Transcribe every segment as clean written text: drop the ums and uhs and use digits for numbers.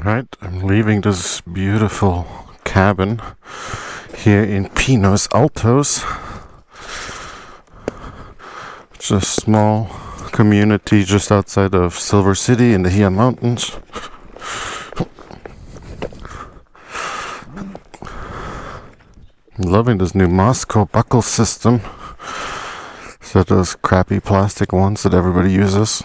Alright, I'm leaving this beautiful cabin here in Pinos Altos. It's a small community just outside of Silver City in the Chihuahuan Mountains. I'm loving this new MOSKO buckle system. So those crappy plastic ones that everybody uses.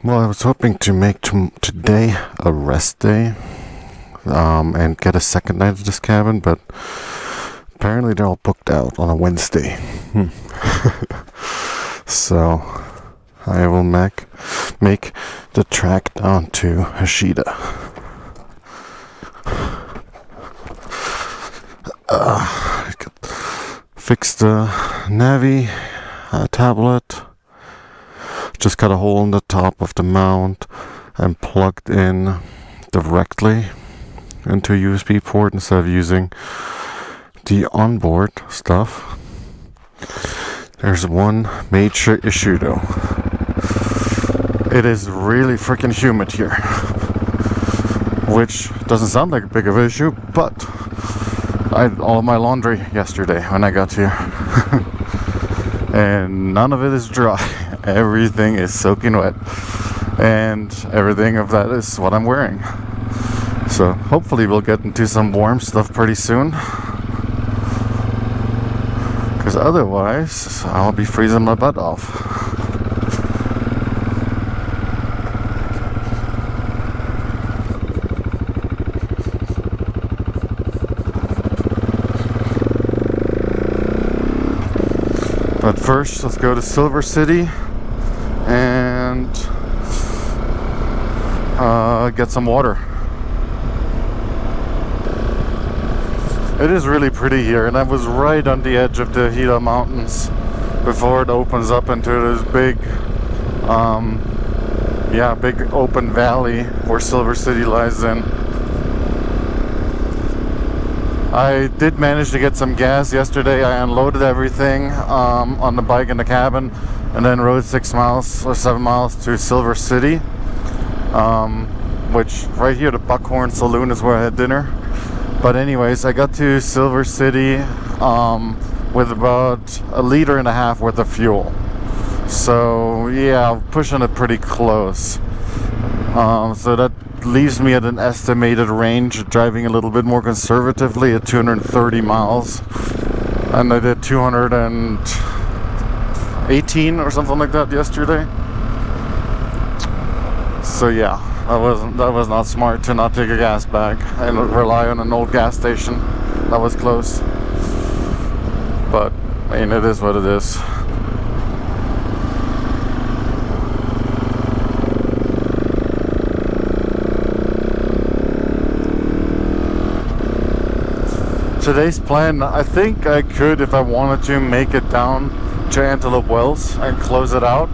Well, I was hoping to make today a rest day and get a second night at this cabin, but apparently they're all booked out on a Wednesday. So I will make the trek down to Hachita. I could fix the Navi tablet. Just cut a hole in the top of the mount and plugged in directly into a USB port instead of using the onboard stuff. There's one major issue though. It is really freaking humid here, which doesn't sound like a big of an issue, but I did all of my laundry yesterday when I got here. And none of it is dry. Everything is soaking wet, and everything of that is what I'm wearing. So hopefully we'll get into some warm stuff pretty soon, because otherwise I'll be freezing my butt off. But first, let's go to Silver City and get some water. It is really pretty here, and I was right on the edge of the Chihuahuan Mountains before it opens up into this big big open valley where Silver City lies in. I did manage to get some gas yesterday. I unloaded everything on the bike in the cabin and then rode 6 miles or 7 miles to Silver City, which right here, the Buckhorn Saloon, is where I had dinner. But anyways, I got to Silver City with about 1.5 liters worth of fuel. So yeah, pushing it pretty close. So that leaves me at an estimated range, driving a little bit more conservatively, at 230 miles. And I did 218 or something like that yesterday. So yeah, that was not smart to not take a gas bag and rely on an old gas station that was close. But I mean, it is what it is. Today's plan, I think I could, if I wanted to, make it down to Antelope Wells and close it out.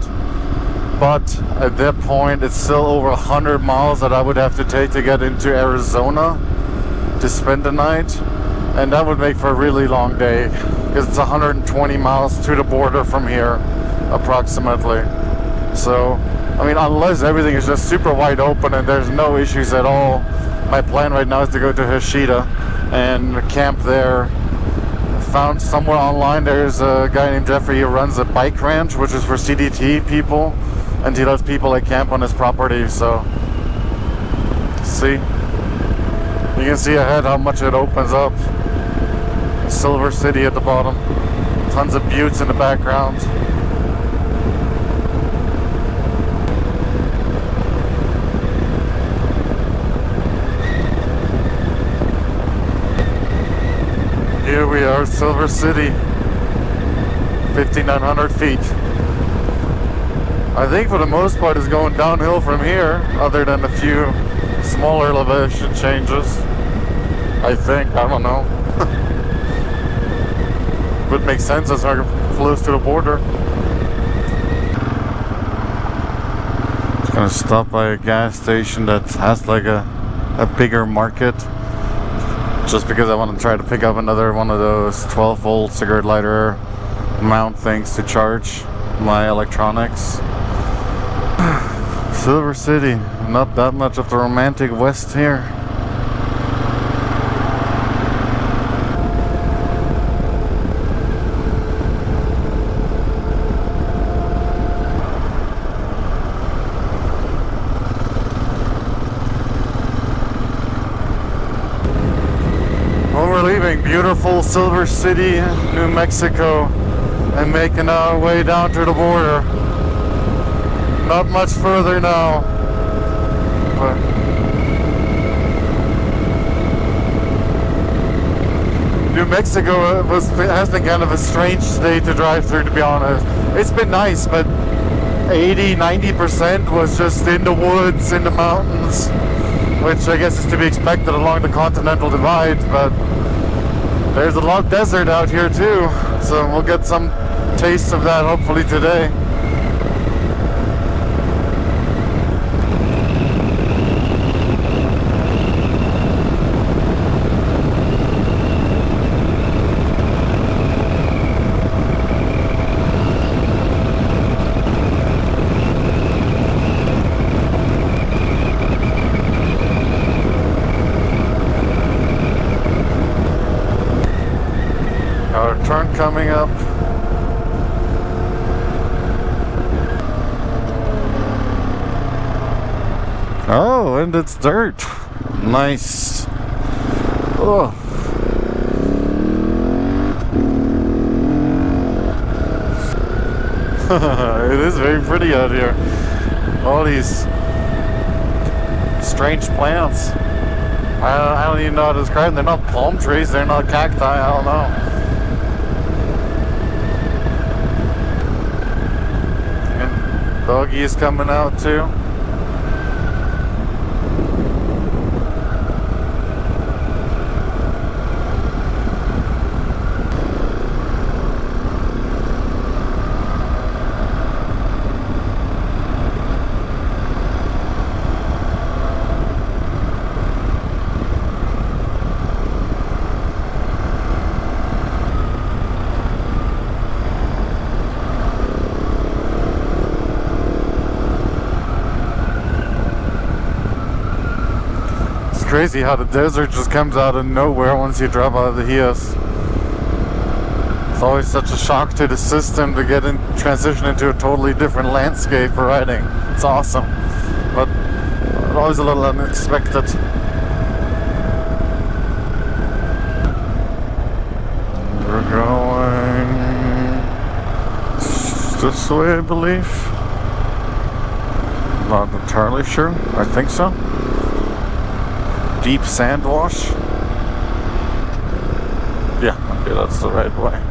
But at that point, it's still over 100 miles that I would have to take to get into Arizona to spend the night. And that would make for a really long day, because it's 120 miles to the border from here, approximately. So, I mean, unless everything is just super wide open and there's no issues at all, my plan right now is to go to Hachita and camp there. Found somewhere online, there's a guy named Jeffrey who runs a bike ranch, which is for CDT people, and he lets people like camp on his property. So see, you can see ahead how much it opens up. Silver City at the bottom, tons of buttes in the background. Here we are, Silver City, 5,900 feet. I think for the most part it's going downhill from here, other than a few smaller elevation changes. I think, I don't know. Would make sense as we're close to the border. Just gonna stop by a gas station that has like a bigger market, just because I want to try to pick up another one of those 12-volt cigarette lighter mount things to charge my electronics. Silver City, not that much of the romantic West here. Well, we're leaving beautiful Silver City, New Mexico, and making our way down to the border. Not much further now. But New Mexico has been kind of a strange state to drive through, to be honest. It's been nice, but 80-90% was just in the woods, in the mountains, which I guess is to be expected along the Continental Divide, but there's a lot of desert out here too, so we'll get some taste of that hopefully today. Turn coming up. Oh, and it's dirt. Nice. Oh. It is very pretty out here. All these strange plants. I don't even know how to describe them. They're not palm trees, they're not cacti, I don't know. Doggy is coming out too. Crazy how the desert just comes out of nowhere once you drop out of the Hias. It's always such a shock to the system to transition into a totally different landscape for riding. It's awesome, but always a little unexpected. We're going this way, I believe. Not entirely sure. I think so. Deep sand wash. Yeah, okay, that's the right way.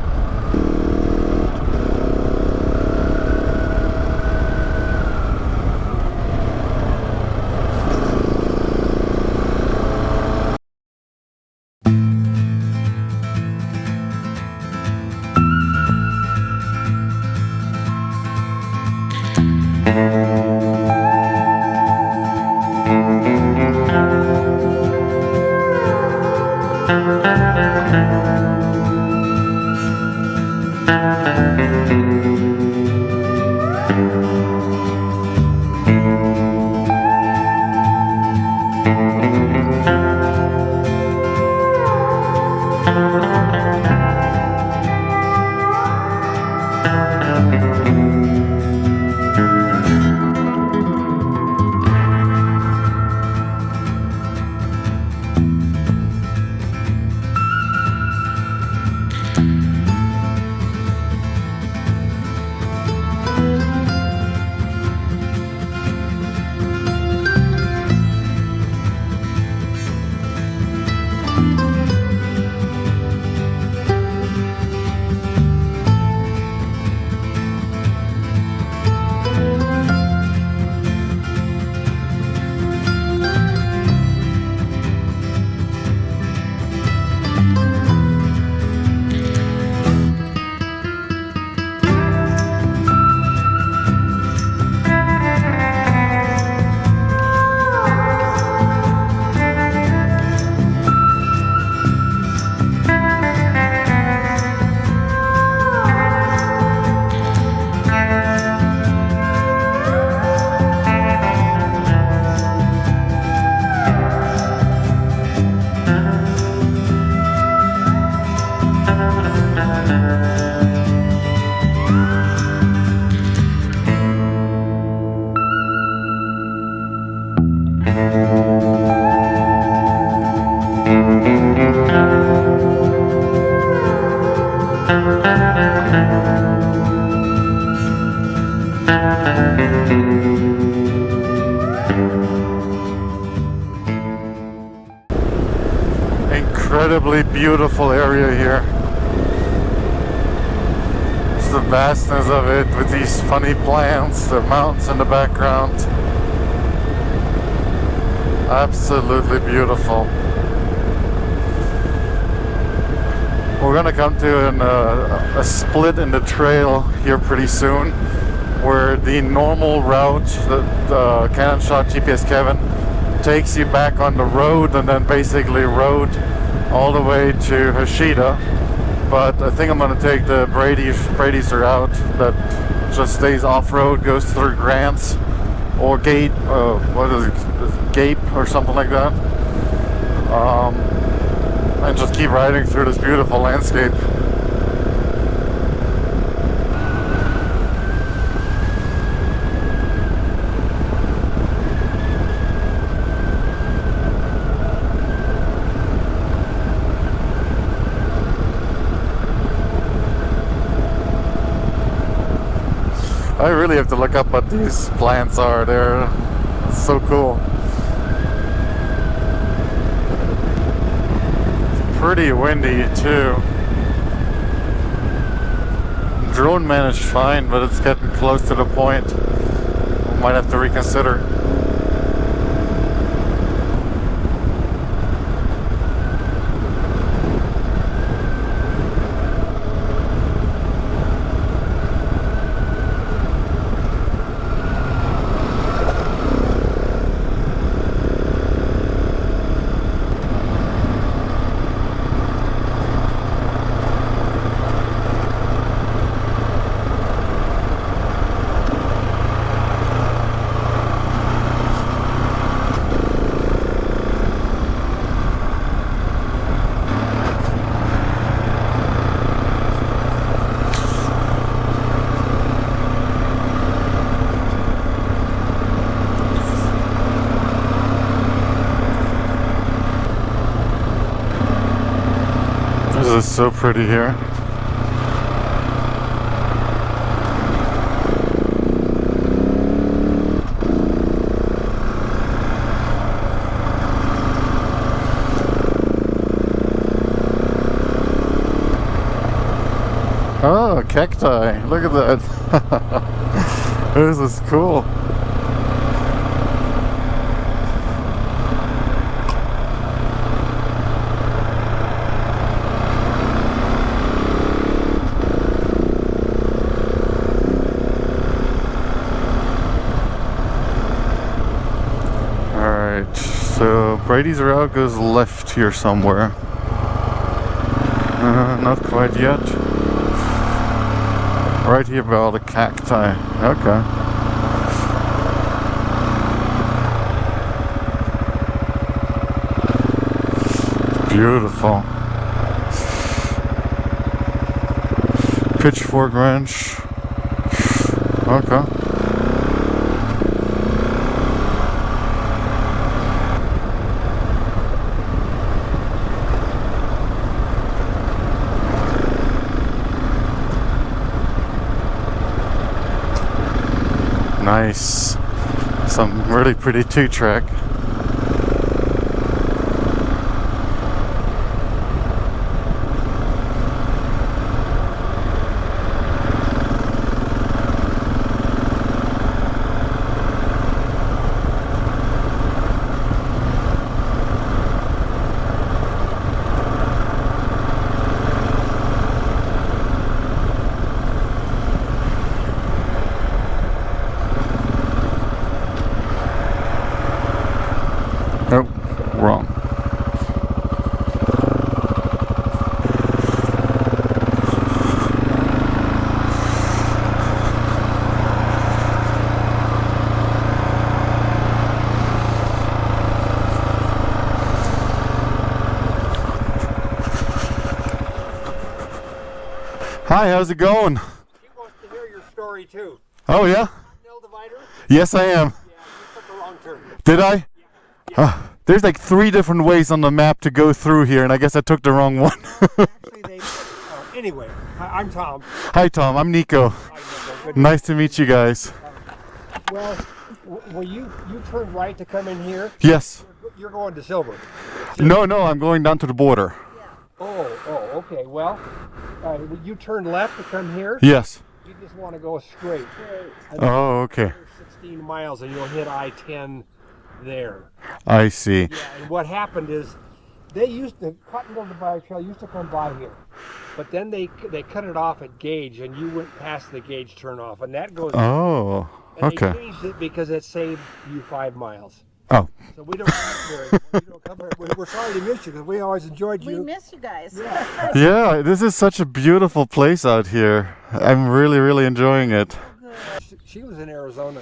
Incredibly beautiful area here. It's the vastness of it with these funny plants, the mountains in the background. Absolutely beautiful. We're gonna come to a split in the trail here pretty soon, where the normal route that Canon shot GPS Kevin takes you back on the road and then basically road all the way to Hachita. But I think I'm gonna take the Brady's route that just stays off-road, goes through Grants or Gate, what is it, Gape or something like that, and just keep riding through this beautiful landscape. I really have to look up what these plants are. They're so cool. It's pretty windy too. Drone managed fine, but it's getting close to the point. Might have to reconsider. This is so pretty here. Oh, cacti. Look at that. This is cool. So Brady's route goes left here somewhere. Not quite yet. Right here by all the cacti. Okay. Beautiful. Pitchfork Ranch. Okay. Nice. Some really pretty two-track. Oh, wrong. Hi, how's it going? She wants to hear your story too. Oh yeah? Continental Divider? Yes, I am. Yeah, you took a wrong turn. Did I? Yeah. There's like 3 different ways on the map to go through here, and I guess I took the wrong one. Actually, anyway, I'm Tom. Hi, Tom. I'm Niko. Hi, Niko. Good Nice to meet you guys. Well, you turned right to come in here. Yes. You're going to Silver. No, I'm going down to the border. Oh, okay. Well, you turned left to come here. Yes. You just want to go straight. Oh, okay. 16 miles, and you'll hit I-10 there. I see. Yeah, and what happened is the Continental Divide Trail used to come by here, but then they cut it off at Gage, and you went past the Gage turnoff, and that goes. Oh, and okay. They changed it because it saved you 5 miles. Oh. So we don't come here. We're sorry to miss you because we always enjoyed you. We miss you guys. Yeah. Yeah, this is such a beautiful place out here. I'm really, really enjoying it. She was in Arizona,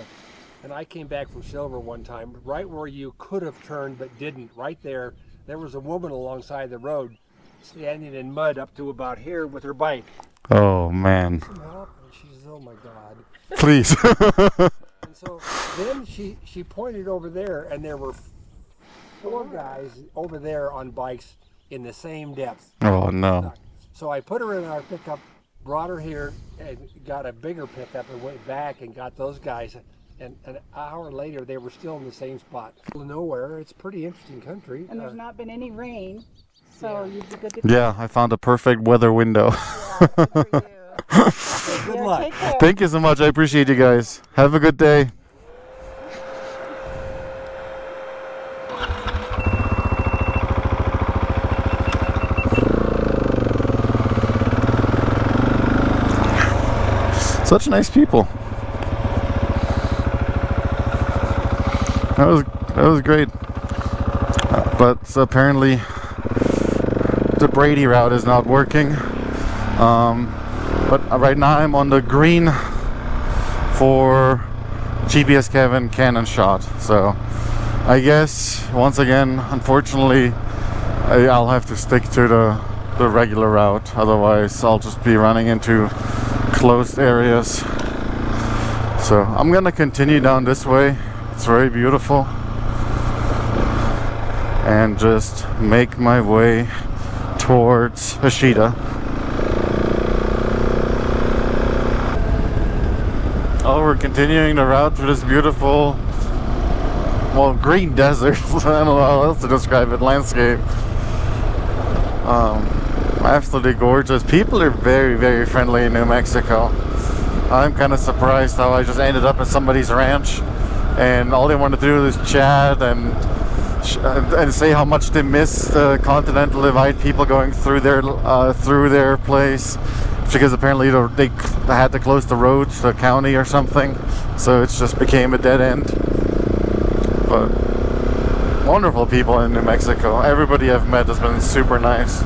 and I came back from Silver one time, right where you could have turned but didn't. Right there was a woman alongside the road, standing in mud up to about here with her bike. Oh, man. Some help? And she says, "Oh my God." Please. And so then she pointed over there, and there were 4 guys over there on bikes in the same depth. Oh, no. So I put her in our pickup, brought her here, and got a bigger pickup and went back and got those guys. And an hour later, they were still in the same spot. Nowhere. It's pretty interesting country. And there's not been any rain, so you'd be good to Yeah, I found a perfect weather window. Yeah, good for you. Good Yeah, luck. take care. Thank you so much. I appreciate you guys. Have a good day. Such nice people. That was great. But so apparently the Brady route is not working. But right now I'm on the green for GPS Kevin Cannon shot. So I guess once again, unfortunately, I'll have to stick to the regular route. Otherwise, I'll just be running into closed areas. So I'm gonna continue down this way. It's very beautiful. And just make my way towards Hachita. Oh, we're continuing the route through this beautiful, well, green desert. I don't know how else to describe it. Landscape. Absolutely gorgeous. People are very, very friendly in New Mexico. I'm kind of surprised how I just ended up at somebody's ranch, and all they want to do is chat and say how much they miss the Continental Divide people going through their place, because apparently they had to close the road to the county or something, so it just became a dead end. But wonderful people in New Mexico. Everybody I've met has been super nice.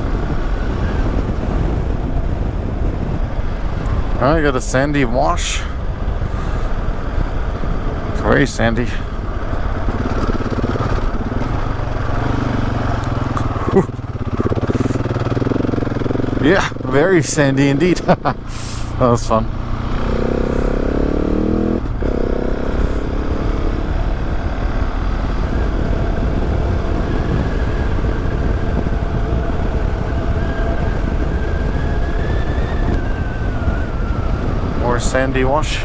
I got a sandy wash. It's very sandy. Yeah, very sandy indeed. That was fun. More sandy wash.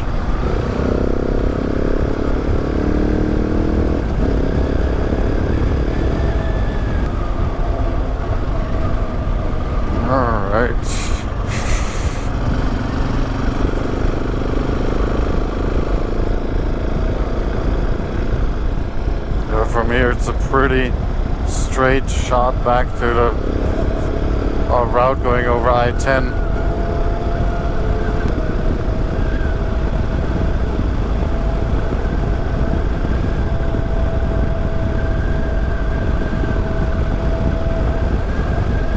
From here it's a pretty straight shot back to the route going over I-10.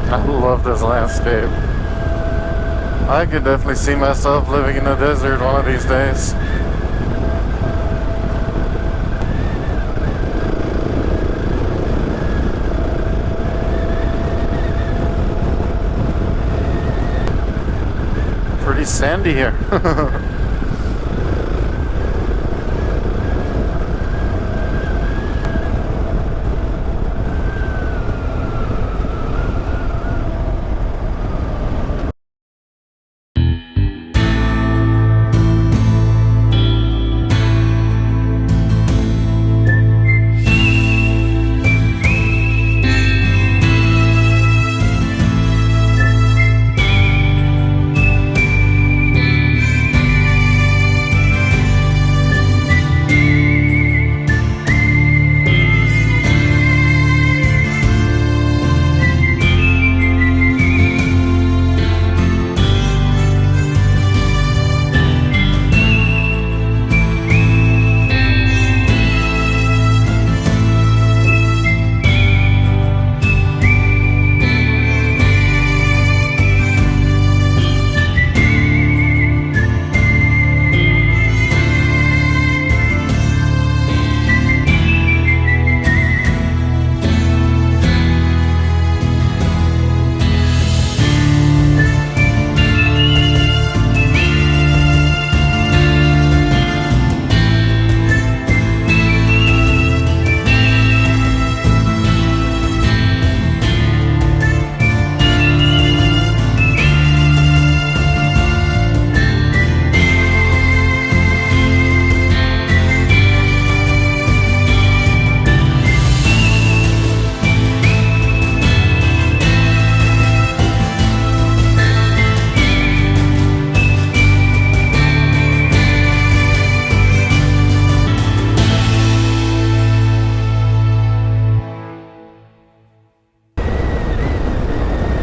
I love this landscape. I could definitely see myself living in the desert one of these days. Pretty sandy here.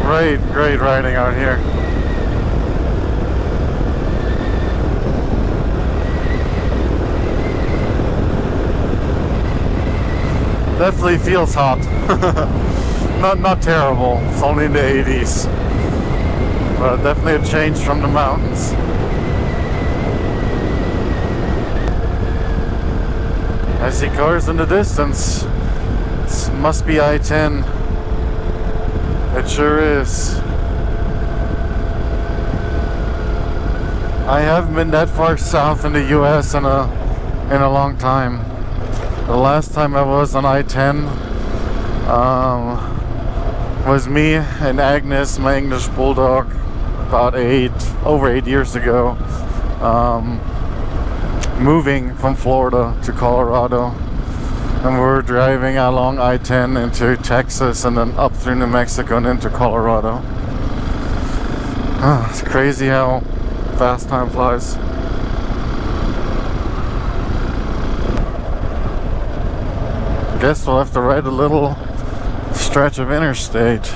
great riding out here. Definitely feels hot. Not terrible. It's only in the 80s. But definitely a change from the mountains. I see cars in the distance. It must be I-10. It sure is. I haven't been that far south in the US in a long time. The last time I was on I-10 was me and Agnes, my English bulldog, about over 8 years ago, moving from Florida to Colorado, and we were driving along I-10 into Texas and then up through New Mexico and into Colorado. It's crazy how fast time flies. Guess we'll have to ride a little stretch of interstate.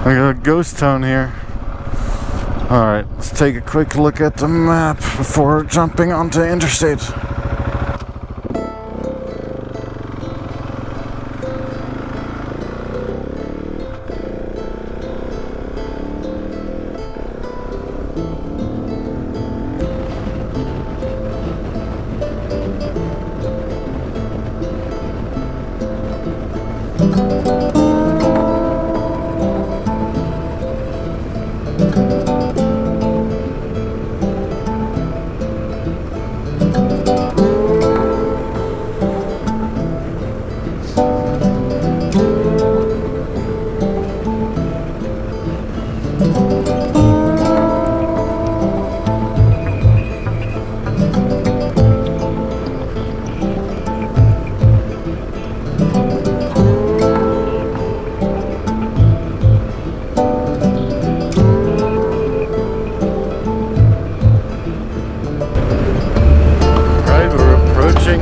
I got a ghost town here. Alright, let's take a quick look at the map before jumping onto interstate.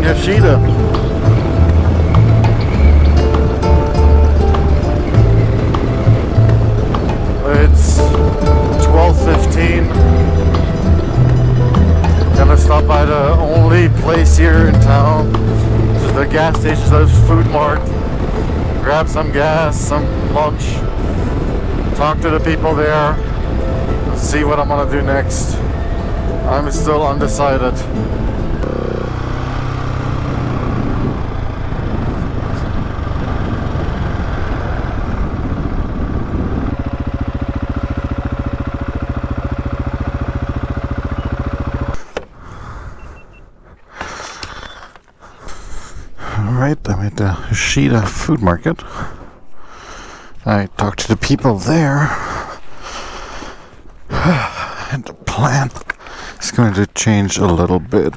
Hachita. It's 12:15. Gonna stop by the only place here in town, which is the gas station, the food mart. Grab some gas, some lunch, talk to the people there, see what I'm gonna do next. I'm still undecided. Alright, I'm at the Hachita food market. I talked to the people there. And the plan is going to change a little bit.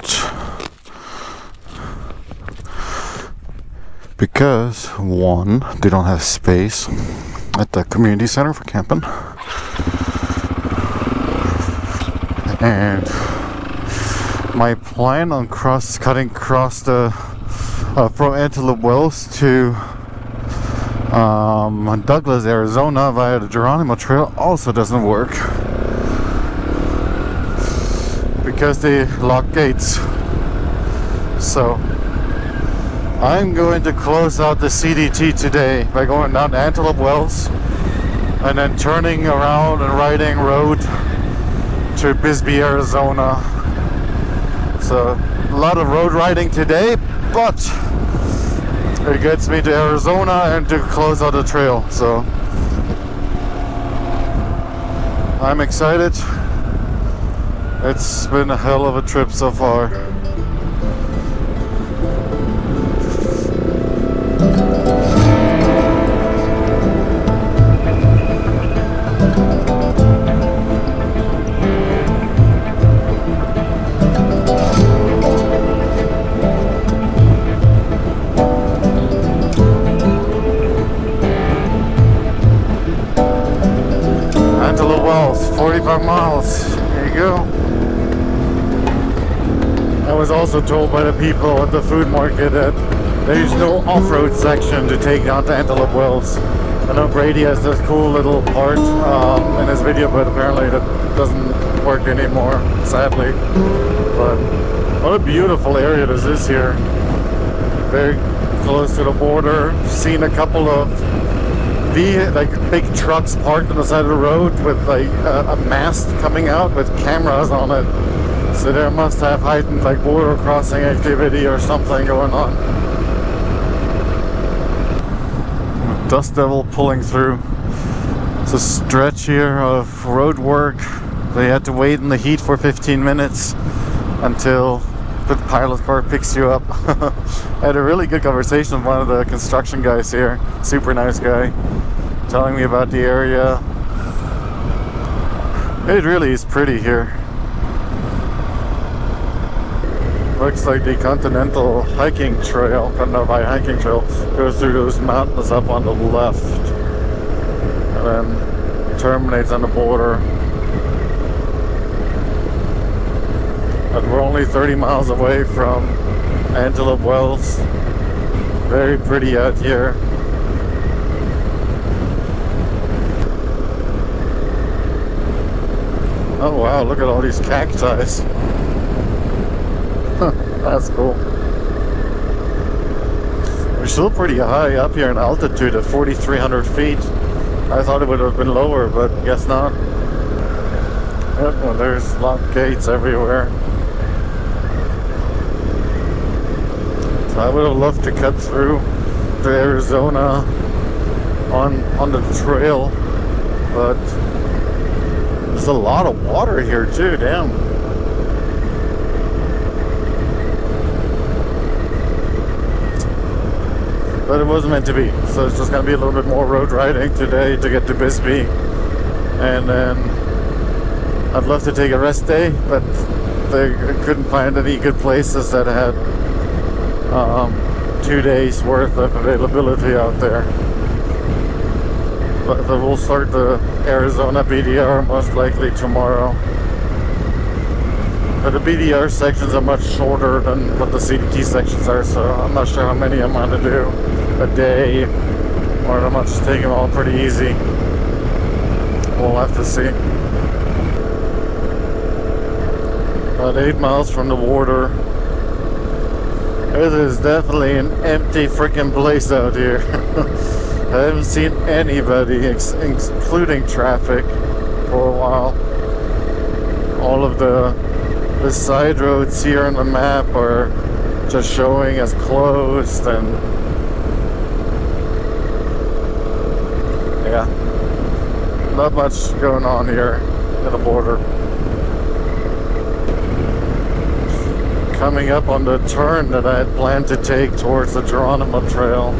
Because, one, they don't have space at the community center for camping. And my plan on cutting across the from Antelope Wells to Douglas, Arizona via the Geronimo Trail also doesn't work because they lock gates. So I'm going to close out the CDT today by going down to Antelope Wells and then turning around and riding road to Bisbee, Arizona. So a lot of road riding today, but it gets me to Arizona and to close out the trail. So I'm excited. It's been a hell of a trip so far. was also told by the people at the food market that there's no off-road section to take down to Antelope Wells. I know Brady has this cool little part in his video, but apparently that doesn't work anymore, sadly. But what a beautiful area this is here. Very close to the border. Seen a couple of big trucks parked on the side of the road with like a mast coming out with cameras on it. So there must have heightened like border crossing activity or something going on. Dust Devil pulling through. It's a stretch here of road work. They had to wait in the heat for 15 minutes until the pilot car picks you up. I had a really good conversation with one of the construction guys here. Super nice guy. Telling me about the area. It really is pretty here. Looks like the Continental hiking trail, hiking trail, goes through those mountains up on the left and then terminates on the border. But we're only 30 miles away from Antelope Wells. Very pretty out here. Oh wow, look at all these cacti. That's cool. We're still pretty high up here in altitude at 4,300 feet. I thought it would have been lower, but guess not. Yep, well, there's locked gates everywhere. So I would have loved to cut through to Arizona on the trail, but there's a lot of water here too, damn. But it wasn't meant to be, so it's just going to be a little bit more road riding today to get to Bisbee. And then I'd love to take a rest day, but they couldn't find any good places that had 2 days worth of availability out there. But we'll start the Arizona BDR most likely tomorrow. But the BDR sections are much shorter than what the CDT sections are, so I'm not sure how many I'm going to do a day, or I might just take them all pretty easy. We'll have to see. About 8 miles from the border. It is definitely an empty freaking place out here. I haven't seen anybody, including traffic, for a while. All of the side roads here on the map are just showing as closed, and yeah, not much going on here at the border. Coming up on the turn that I had planned to take towards the Geronimo Trail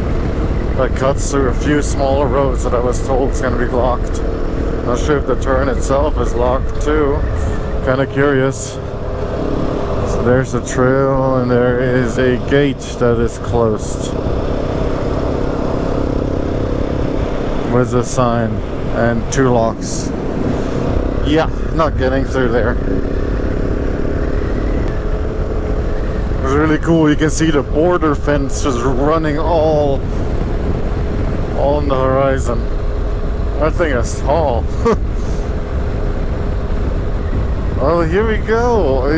that cuts through a few smaller roads that I was told is going to be locked. Not sure if the turn itself is locked too. Kind of curious. So there's a trail and there is a gate that is closed with a sign and 2 locks. Yeah, not getting through there. It's really cool. You can see the border fence just running all on the horizon. That thing is tall. Well, here we go.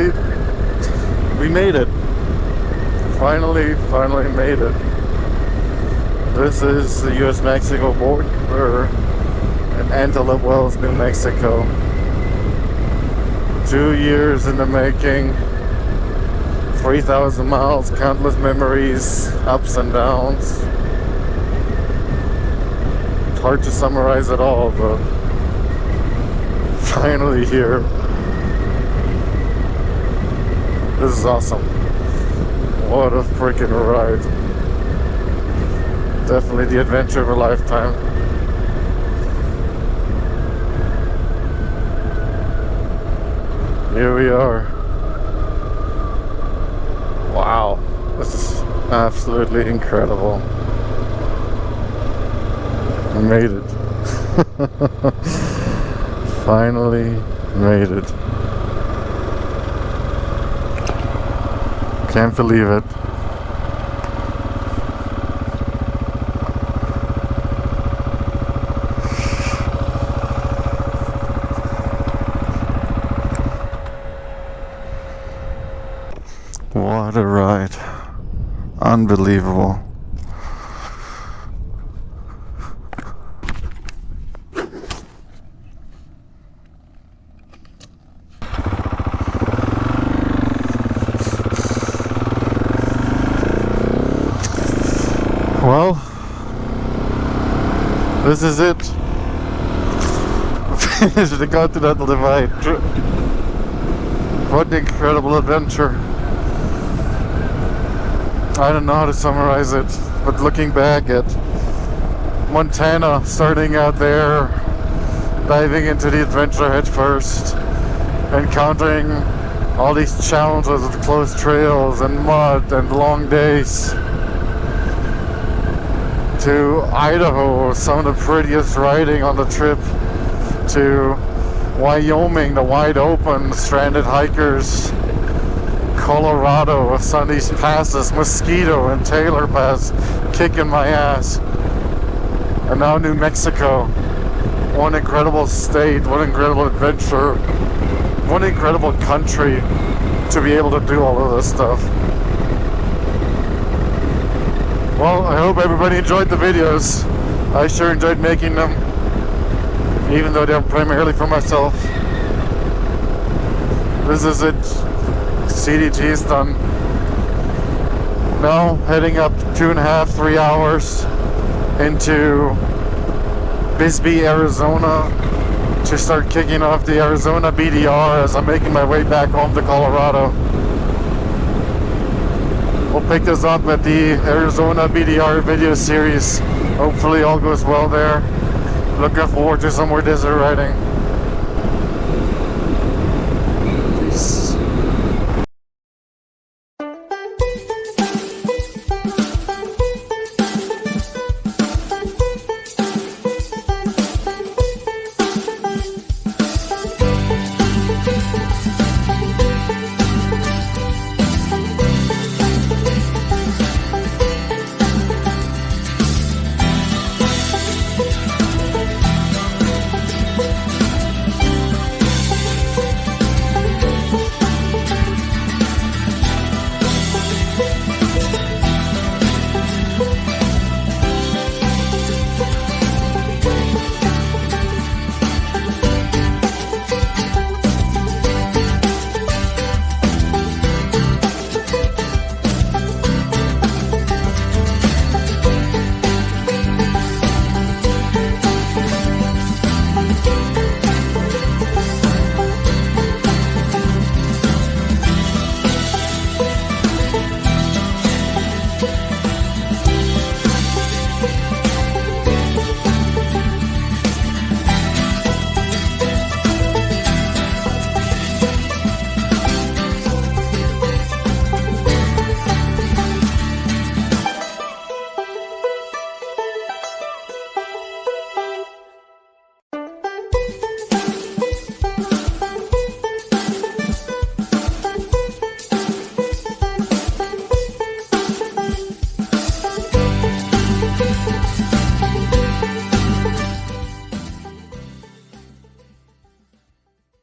We made it. Finally made it. This is the US-Mexico border in Antelope Wells, New Mexico. 2 years in the making. 3,000 miles, countless memories, ups and downs. It's hard to summarize it all, but finally here. This is awesome. What a freaking ride. Definitely the adventure of a lifetime. Here we are. Wow, this is absolutely incredible. I made it. Finally made it. Can't believe it. What a ride. Unbelievable. Well, this is it. Finished the Continental Divide. What an incredible adventure. I don't know how to summarize it, but looking back at Montana, starting out there, diving into the adventure head first, encountering all these challenges with closed trails and mud and long days, to Idaho, some of the prettiest riding on the trip, to Wyoming, the wide open, stranded hikers, Colorado, some of these passes, Mosquito and Taylor Pass, kicking my ass, and now New Mexico. One incredible state, one incredible adventure, one incredible country to be able to do all of this stuff. Well, I hope everybody enjoyed the videos. I sure enjoyed making them, even though they're primarily for myself. This is it. CDT is done. Now heading up 2.5, 3 hours into Bisbee, Arizona to start kicking off the Arizona BDR as I'm making my way back home to Colorado. We'll pick this up at the Arizona BDR video series. Hopefully all goes well there. Looking forward to some more desert riding.